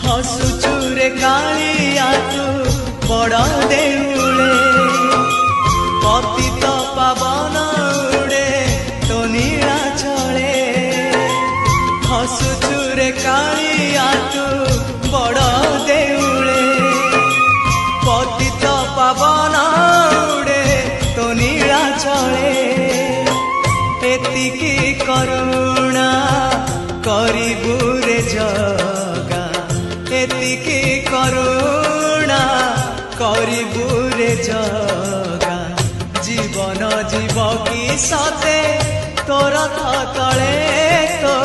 हसुचुरे कालिया तू बड़ देउले पतित पावन उड़े तो नीला चले हसुचुरे कालिया तू बड़ देउले पतित पावन उड़े तो नीला चले एतिकी करुणा करिबु रे जगा एतिकी करुणा करिबु रे जगा जीवन जीव की सते तोर तले तो